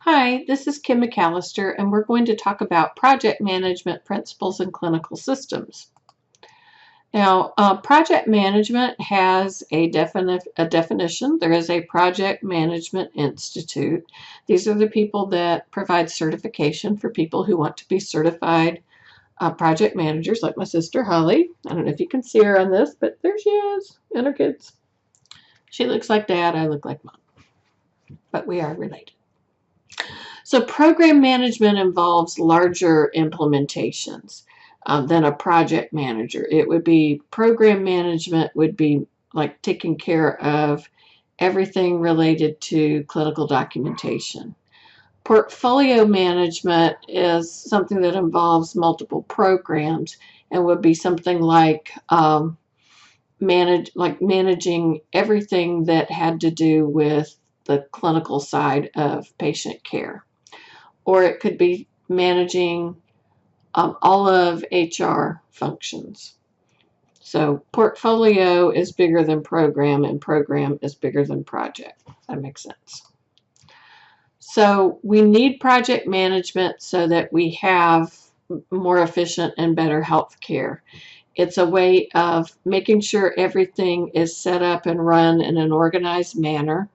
Hi, this is Kim McAllister, and we're going to talk about project management principles and clinical systems. Now, project management has a definition. There is a Project Management Institute. These are the people that provide certification for people who want to be certified project managers, like my sister Holly. I don't know if you can see her on this, but there she is, and her kids. She looks like Dad, I look like Mom, but we are related. So program management involves larger implementations than a project manager. It would be program management would be like taking care of everything related to clinical documentation. Portfolio management is something that involves multiple programs and would be something like managing everything that had to do with the clinical side of patient care, or it could be managing all of HR functions. So portfolio is bigger than program, and program is bigger than project. That makes sense. So we need project management so that we have more efficient and better health care. It's a way of making sure everything is set up and run in an organized manner,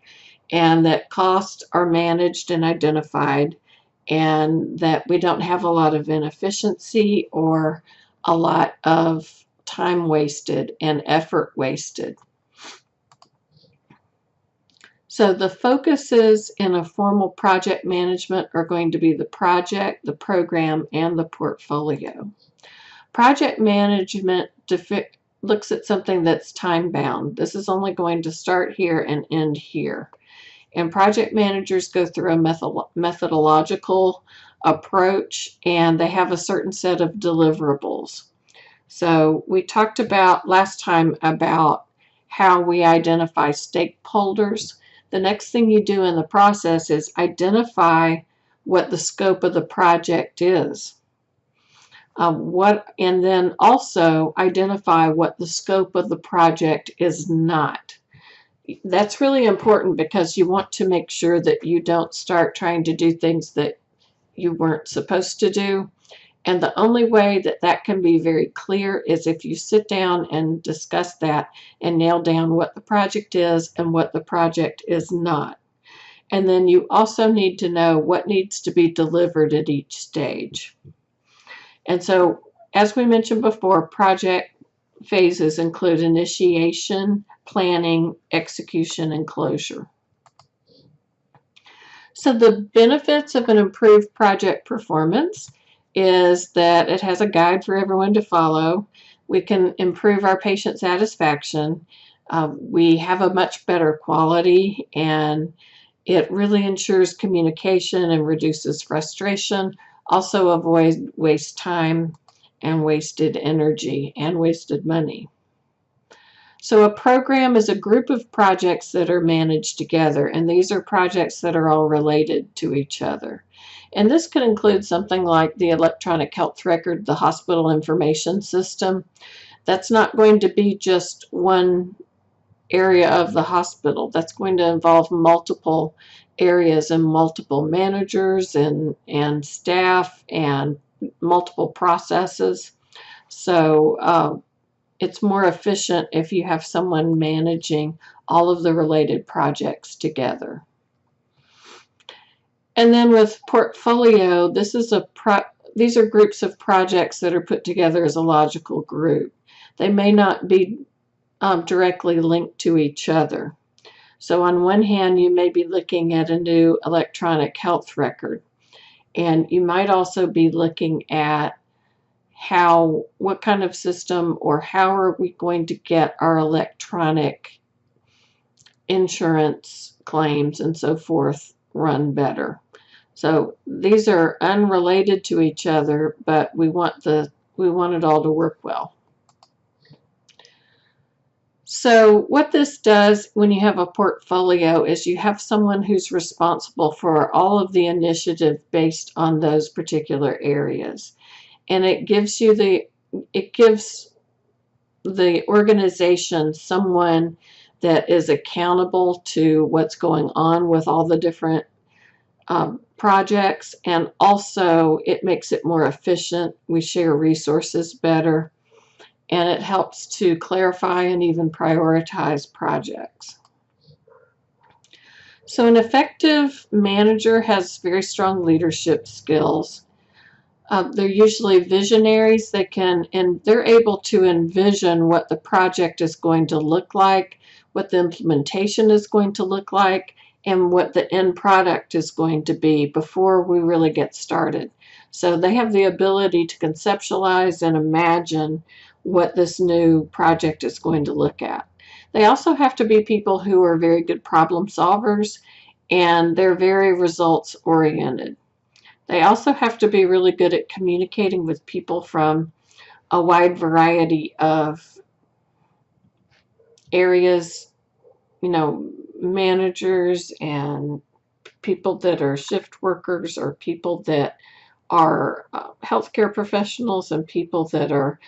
and that costs are managed and identified, and that we don't have a lot of inefficiency or a lot of time wasted and effort wasted. So the focuses in a formal project management are going to be the project, the program, and the portfolio. Project management looks at something that's time bound. This is only going to start here and end here. And project managers go through a methodological approach, and they have a certain set of deliverables. So we talked about last time about how we identify stakeholders. The next thing you do in the process is identify what the scope of the project is. And then also identify what the scope of the project is not. That's really important because you want to make sure that you don't start trying to do things that you weren't supposed to do. And the only way that that can be very clear is if you sit down and discuss that and nail down what the project is and what the project is not. And then you also need to know what needs to be delivered at each stage. And so, as we mentioned before, project phases include initiation, planning, execution, and closure. So the benefits of an improved project performance is that it has a guide for everyone to follow. We can improve our patient satisfaction. We have a much better quality, and it really ensures communication and reduces frustration. Also avoid waste time and wasted energy and wasted money. So a program is a group of projects that are managed together, and these are projects that are all related to each other. And this could include something like the electronic health record, the hospital information system. That's not going to be just one area of the hospital. That's going to involve multiple areas and multiple managers and staff and multiple processes. So it's more efficient if you have someone managing all of the related projects together. And then with portfolio, these are groups of projects that are put together as a logical group. They may not be directly linked to each other. So on one hand, you may be looking at a new electronic health record, and you might also be looking at what kind of system or how are we going to get our electronic insurance claims and so forth run better. So these are unrelated to each other, but we want it all to work well. So what this does when you have a portfolio is you have someone who's responsible for all of the initiative based on those particular areas. And it gives the organization someone that is accountable to what's going on with all the different projects, and also it makes it more efficient. We share resources better, and it helps to clarify and even prioritize projects. So an effective manager has very strong leadership skills. They're usually visionaries. They're able to envision what the project is going to look like, what the implementation is going to look like, and what the end product is going to be before we really get started. So they have the ability to conceptualize and imagine what this new project is going to look at. They also have to be people who are very good problem solvers, and they're very results oriented. They also have to be really good at communicating with people from a wide variety of areas, managers and people that are shift workers, or people that are healthcare professionals, and people that are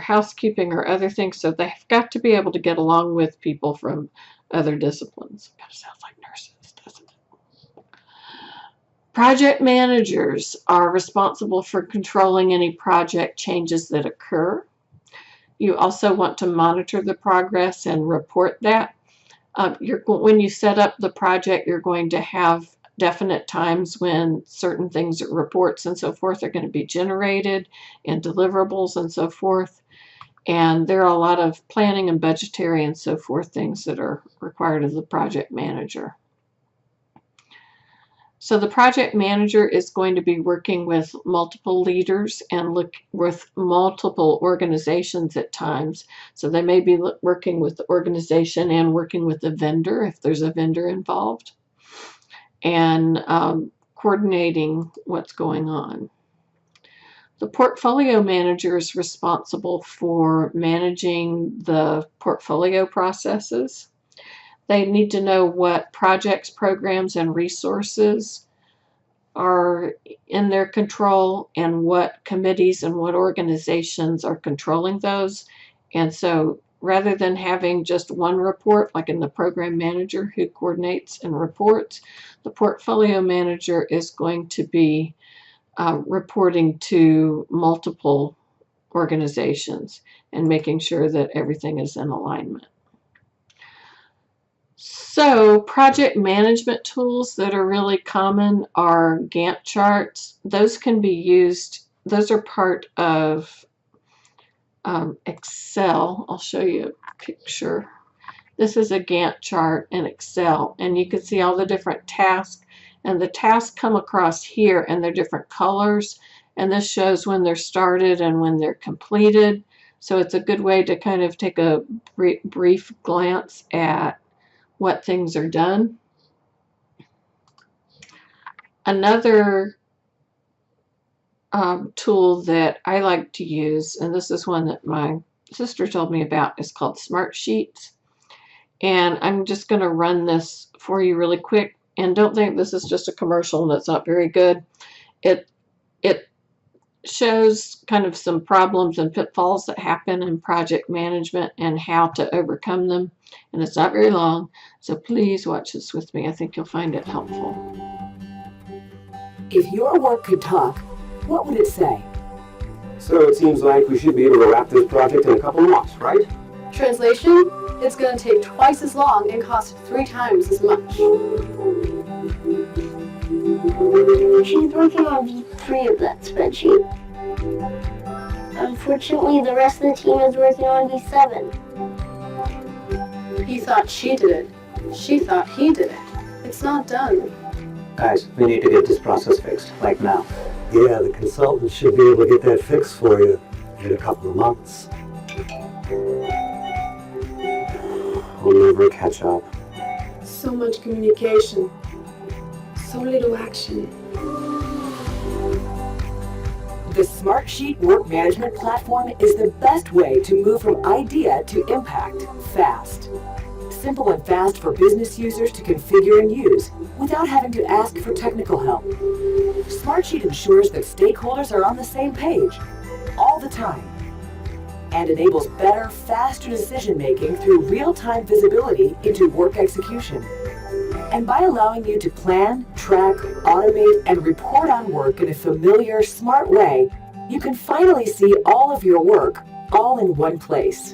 housekeeping or other things. So they've got to be able to get along with people from other disciplines. Kind of sounds like nurses, doesn't it? Project managers are responsible for controlling any project changes that occur. You also want to monitor the progress and report that. When you set up the project, you're going to have definite times when certain things, reports and so forth, are going to be generated, and deliverables and so forth. And there are a lot of planning and budgetary and so forth things that are required of the project manager. So the project manager is going to be working with multiple leaders and with multiple organizations at times. So they may be working with the organization and working with the vendor if there's a vendor involved, and coordinating what's going on. The portfolio manager is responsible for managing the portfolio processes. They need to know what projects, programs, and resources are in their control, and what committees and what organizations are controlling those. And so rather than having just one report, like in the program manager who coordinates and reports, the portfolio manager is going to be reporting to multiple organizations and making sure that everything is in alignment. So project management tools that are really common are Gantt charts. Those can be used, those are part of Excel. I'll show you a picture. This is a Gantt chart in Excel, and you can see all the different tasks, and the tasks come across here, and they're different colors, and this shows when they're started and when they're completed. So it's a good way to kind of take a brief glance at what things are done. Another tool that I like to use, and this is one that my sister told me about, is called Smart Sheets. And I'm just going to run this for you really quick. And don't think this is just a commercial and it's not very good. It shows kind of some problems and pitfalls that happen in project management and how to overcome them. And it's not very long, so please watch this with me. I think you'll find it helpful. If your work could talk, what would it say? So it seems like we should be able to wrap this project in a couple of months, right? Translation? It's going to take twice as long and cost 3 times as much. She's working on V3 of that spreadsheet. Unfortunately, the rest of the team is working on V7. He thought she did it. She thought he did it. It's not done. Guys, we need to get this process fixed, like now. Yeah, the consultant should be able to get that fixed for you in a couple of months. We'll never catch up. So much communication. So little action. The Smartsheet work management platform is the best way to move from idea to impact fast. Simple and fast for business users to configure and use without having to ask for technical help. Smartsheet ensures that stakeholders are on the same page all the time and enables better, faster decision-making through real-time visibility into work execution. And by allowing you to plan, track, automate, and report on work in a familiar, smart way, you can finally see all of your work all in one place.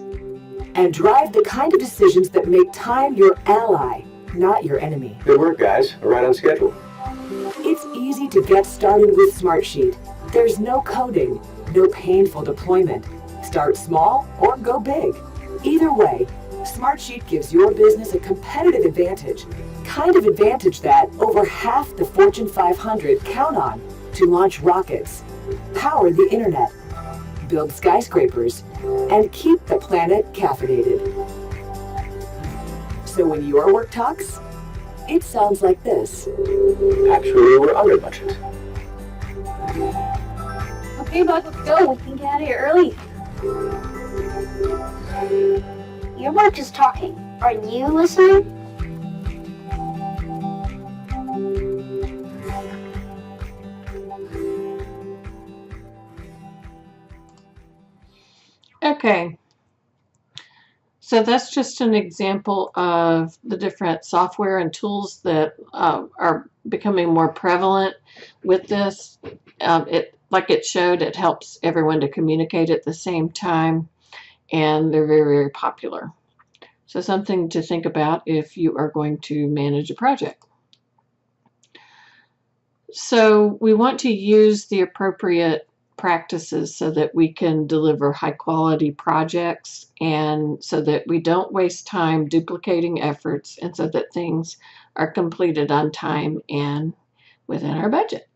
And drive the kind of decisions that make time your ally, not your enemy. Good work, guys. We're right on schedule. It's easy to get started with Smartsheet. There's no coding, no painful deployment. Start small or go big. Either way, Smartsheet gives your business a competitive advantage, kind of advantage that over half the Fortune 500 count on to launch rockets, power the internet, build skyscrapers, and keep the planet caffeinated. So when your work talks, it sounds like this. Actually, we're under budget. Okay, bud, let's go. We can get out of here early. Your work is talking. Are you listening? Okay. So that's just an example of the different software and tools that are becoming more prevalent with this. Like it showed, it helps everyone to communicate at the same time, and they're very, very popular. So something to think about if you are going to manage a project. So we want to use the appropriate practices so that we can deliver high quality projects, and so that we don't waste time duplicating efforts, and so that things are completed on time and within our budget.